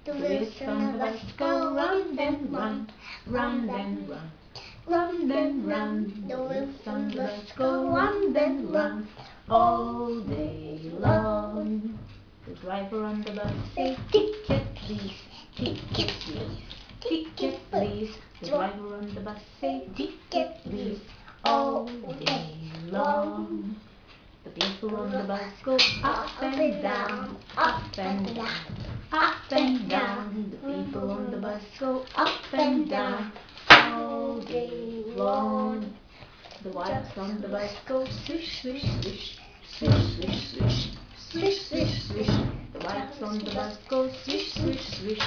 The wheels on the bus go round and round, round and round, round and round. The wheels on the bus go round and round all day long. The driver on the bus say, ticket please, ticket please, ticket please. The driver on the bus say, ticket please, all day long. The people on the bus go up and down, up and down, up and down. The people on the bus go up and down all day long. The wipes on the bus go swish, swish, swish, swish, swish, swish, swish, swish, swish. The wipes on the bus go swish, swish, swish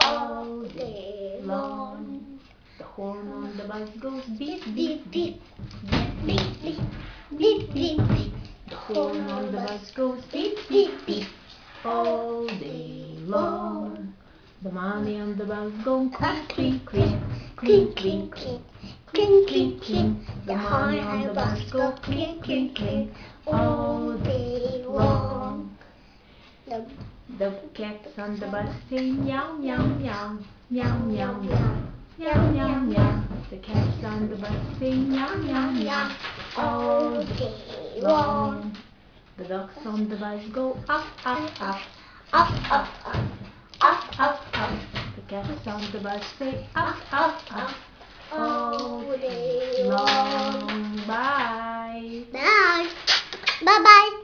all day long. The horn on the bus goes beep, beep, beep, beep, beep, beep, beep, beep, beep. The horn on the bus goes beep, beep, beep all day long. The money on the bus goes clink, clink, clink, clink, clink, clink, clink, clink, clink. The money on the bus goes clink, clink, clink all day long. The cats on the bus say meow, meow, meow, meow, meow, meow, meow, meow, meow. The cats on the bus say meow, meow, meow all day long. The ducks on the bus go up, up, up, up, up, up, up, up, up. The cats on the bus say up, up, up all day long. Bye. Bye. Bye-bye.